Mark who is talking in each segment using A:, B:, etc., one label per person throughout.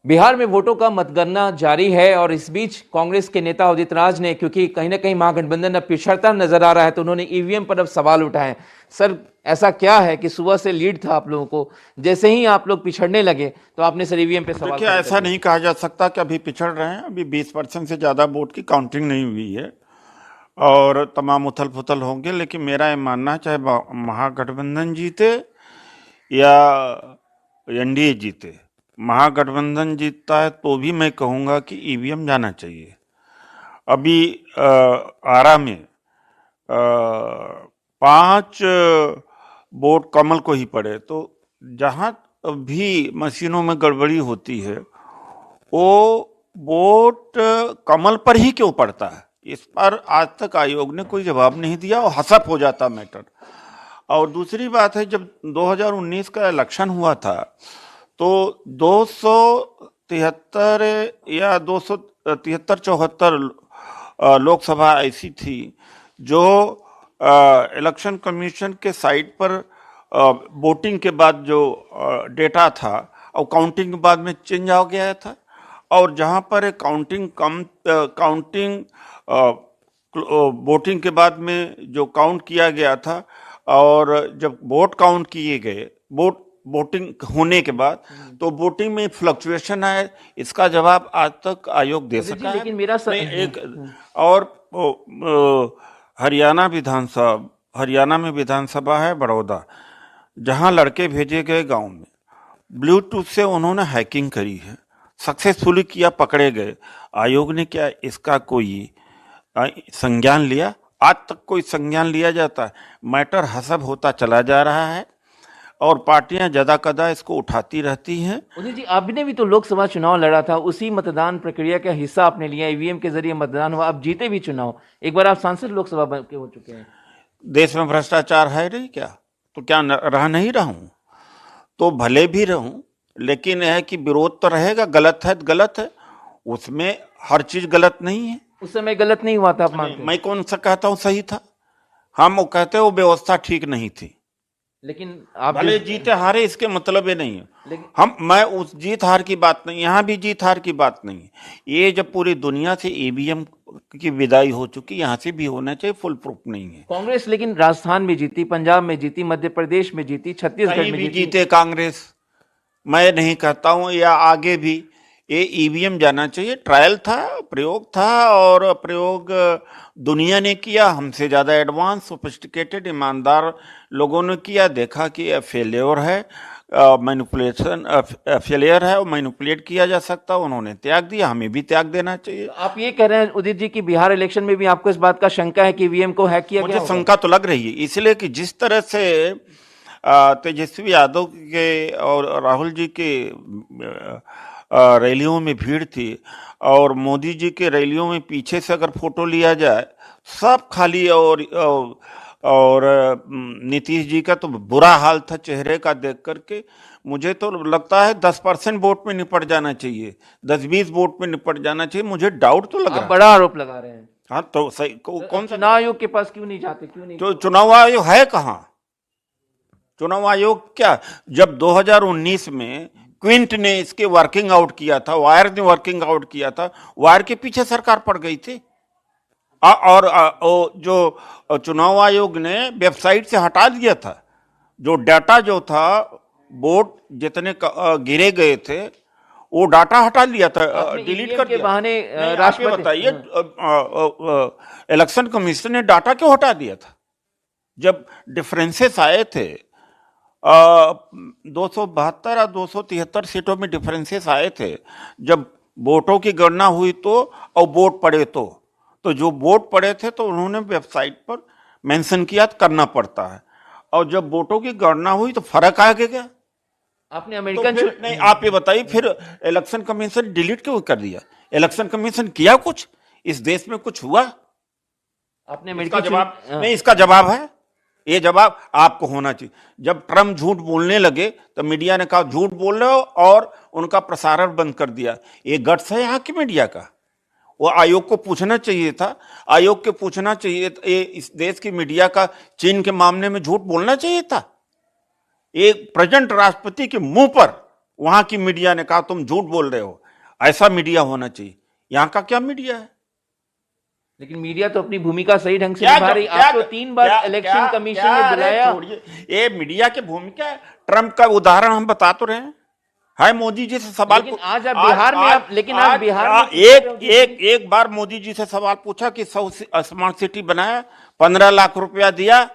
A: बिहार में वोटों का मतगणना जारी है और इस बीच कांग्रेस के नेता उदित राज ने, क्योंकि कहीं ना कहीं महागठबंधन अब पिछड़ता नजर आ रहा है, तो उन्होंने ईवीएम पर अब सवाल उठाए। सर, ऐसा क्या है कि सुबह से लीड था आप लोगों को, जैसे ही आप लोग पिछड़ने लगे तो आपने सर ईवीएम पे सवाल
B: देखिए,
A: खड़े कर
B: ऐसा
A: दिए।
B: नहीं कहा जा सकता कि अभी पिछड़ रहे हैं। अभी 20% से ज़्यादा वोट की काउंटिंग नहीं हुई है और तमाम उथल पुथल होंगे। लेकिन मेरा ये मानना है, चाहे महागठबंधन जीते या एनडीए जीते, महागठबंधन जीतता है तो भी मैं कहूँगा कि ईवीएम जाना चाहिए। अभी आरा में 5 वोट कमल को ही पड़े, तो जहाँ भी मशीनों में गड़बड़ी होती है वो वोट कमल पर ही क्यों पड़ता है, इस पर आज तक आयोग ने कोई जवाब नहीं दिया और हसप हो जाता मैटर। और दूसरी बात है, जब 2019 का इलेक्शन हुआ था तो 273 या 273-74 लोकसभा ऐसी थी जो इलेक्शन कमीशन के साइट पर वोटिंग के बाद जो डेटा था और काउंटिंग के बाद में चेंज हो गया था। और जहां पर काउंटिंग वोटिंग के बाद में जो काउंट किया गया था और जब वोट काउंट किए गए, वोटिंग होने के बाद, तो वोटिंग में फ्लक्चुएशन है, इसका जवाब आज तक आयोग दे
A: जी,
B: सका है
A: लेकिन मेरा
B: नहीं। और हरियाणा में विधानसभा है बड़ौदा, जहां लड़के भेजे गए गांव में, ब्लूटूथ से उन्होंने हैकिंग करी है, सक्सेसफुली किया, पकड़े गए। आयोग ने क्या इसका कोई संज्ञान लिया? आज तक कोई संज्ञान लिया जाता है? मैटर हसब होता चला जा रहा है और पार्टियां जदा कदा इसको उठाती रहती हैं।
A: उदित जी, आपने भी तो लोकसभा चुनाव लड़ा था, उसी मतदान प्रक्रिया का हिस्सा आपने लिया, ईवीएम के जरिए मतदान हुआ, आप जीते भी चुनाव, एक बार आप सांसद लोकसभा के हो चुके हैं।
B: देश में भ्रष्टाचार है नहीं क्या? तो क्या रह नहीं रहूं? तो भले भी रहूं, लेकिन यह है कि विरोध तो रहेगा। गलत है तो गलत है, उसमें हर चीज गलत नहीं है।
A: उस समय गलत नहीं हुआ था, आप मानते हैं?
B: मैं कौन सा कहता हूं सही था? हम वो कहते हैं वो व्यवस्था ठीक नहीं थी।
A: लेकिन आप
B: भले जीते हारे इसके मतलब ये नहीं है।
A: लेकिन
B: मैं उस जीत हार की बात नहीं, यहाँ भी जीत हार की बात नहीं है। ये जब पूरी दुनिया से ईवीएम की विदाई हो चुकी, यहाँ से भी होना चाहिए, फुल प्रूफ नहीं है।
A: कांग्रेस लेकिन राजस्थान में जीती, पंजाब में जीती, मध्य प्रदेश में जीती, छत्तीसगढ़
B: कहीं
A: में
B: भी
A: जीती।
B: जीते कांग्रेस, मैं नहीं कहता हूं, या आगे भी ये ईवीएम जाना चाहिए। ट्रायल था, प्रयोग था, और प्रयोग दुनिया ने किया, हमसे ज़्यादा एडवांस, सोफिस्टिकेटेड, ईमानदार लोगों ने किया, देखा कि यह फेलियर है, मैनिपुलेशन फेलियर है और मैनिपुलेट किया जा सकता, उन्होंने त्याग दिया, हमें भी त्याग देना चाहिए।
A: तो आप ये कह रहे हैं उदित जी कि बिहार इलेक्शन में भी आपको इस बात का शंका है कि ईवीएम को हैक किया गया
B: मुझे
A: होगा?
B: शंका तो लग रही है, इसलिए कि जिस तरह से तेजस्वी यादव के और राहुल जी के रैलियों में भीड़ थी, और मोदी जी के रैलियों में पीछे से अगर फोटो लिया जाए सब खाली, और नीतीश जी का तो बुरा हाल था चेहरे का देख करके। मुझे तो लगता है 10% वोट में निपट जाना चाहिए, 10-20 वोट में निपट जाना चाहिए। मुझे डाउट तो लग
A: आप
B: रहा है।
A: बड़ा आरोप लगा रहे हैं।
B: हाँ तो सही, कौन सा
A: चुनाव आयोग के पास क्यों नहीं जाते, क्यों नहीं?
B: जो चुनाव आयोग है कहाँ? चुनाव आयोग क्या, जब 2019 में क्विंट ने इसके वर्किंग आउट किया था, वायर ने वर्किंग आउट किया था, वायर के पीछे सरकार पड़ गई थी। और जो चुनाव आयोग ने वेबसाइट से हटा दिया था, जो डाटा जो था, वोट जितने गिरे गए थे वो डाटा हटा लिया था, डिलीट कर
A: के
B: दिया।
A: बहाने
B: नहीं, आप ये
A: राष्ट्रपति
B: बताइए, इलेक्शन कमीशन ने डाटा क्यों हटा दिया था? जब डिफरेंसेस आए थे, 272 और 273 सीटों में डिफरेंसेस आए थे, जब वोटों की गणना हुई तो, और वोट पड़े तो जो वोट पड़े थे तो उन्होंने वेबसाइट पर मेंशन किया, करना पड़ता है। और जब वोटों की गणना हुई तो फर्क आ गया।
A: आपने
B: तो
A: अमेरिकन
B: फिर नहीं, आप ये बताइए, फिर इलेक्शन कमीशन डिलीट क्यों कर दिया? इलेक्शन कमीशन किया कुछ? इस देश में कुछ हुआ?
A: आपने
B: इसका
A: अमेरिकी
B: जवाब नहीं, इसका जवाब है, ये जवाब आपको होना चाहिए। जब ट्रम्प झूठ बोलने लगे तो मीडिया ने कहा झूठ बोल रहे हो, और उनका प्रसारण बंद कर दिया। ये गट्स है यहाँ की मीडिया का। वो आयोग को पूछना चाहिए था, आयोग के पूछना चाहिए, ये इस देश की मीडिया का चीन के मामले में झूठ बोलना चाहिए था। एक प्रेजेंट राष्ट्रपति के मुंह पर वहां की मीडिया ने कहा तुम झूठ बोल रहे हो, ऐसा मीडिया होना चाहिए। यहाँ का क्या मीडिया है?
A: लेकिन मीडिया तो अपनी भूमिका सही ढंग से निभा रही। आपको 3 बार इलेक्शन कमीशन ने बुलाया।
B: ये मीडिया की भूमिका है। ट्रंप का उदाहरण हम बता तो रहे हैं। हाय मोदी जी से सवाल,
A: लेकिन आज आप बिहार में आप, लेकिन आज बिहार में
B: एक बार मोदी जी से सवाल पूछा कि 100 स्मार्ट सिटी बनाया, 15 लाख रुपया दिया,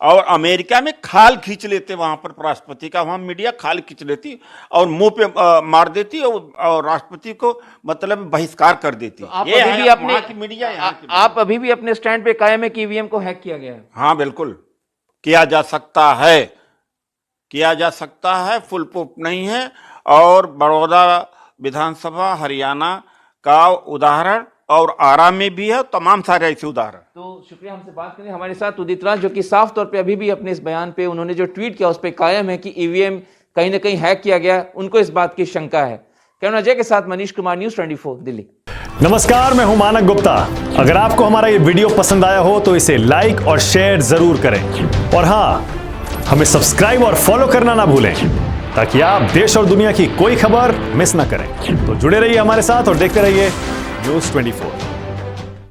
B: और अमेरिका में खाल खींच लेते वहां पर राष्ट्रपति का, वहां मीडिया खाल खींच लेती और मुंह पे मार देती और राष्ट्रपति को मतलब बहिष्कार कर देती।
A: तो आप
B: ये
A: अभी भी अपने
B: की मीडिया,
A: आप अभी भी अपने स्टैंड पे कायम है कि ईवीएम को हैक किया गया है?
B: हाँ बिल्कुल किया जा सकता है, किया जा सकता है, फुल प्रूफ नहीं है। और बड़ौदा विधानसभा, हरियाणा का उदाहरण और आरा में भी है, तमाम सारे ऐसे उदाहरण।
A: तो शुक्रिया हमसे बात करने। हमारे साथ उदित राज, जो कि साफ तौर पे अभी भी अपने इस बयान पे उन्होंने जो ट्वीट किया उस पर कायम है कि ईवीएम कहीं ना कहीं हैक किया गया, उनको इस बात की शंका है। कैमरा अजय के साथ मनीष कुमार, न्यूज़ 24 दिल्ली।
C: नमस्कार, मैं हूं मानक गुप्ता। अगर आपको हमारा ये वीडियो पसंद आया हो तो इसे लाइक और शेयर जरूर करें, और हाँ, हमें सब्सक्राइब और फॉलो करना ना भूलें ताकि आप देश और दुनिया की कोई खबर मिस ना करें। तो जुड़े रहिए हमारे साथ और देखते रहिए न्यूज़ 24।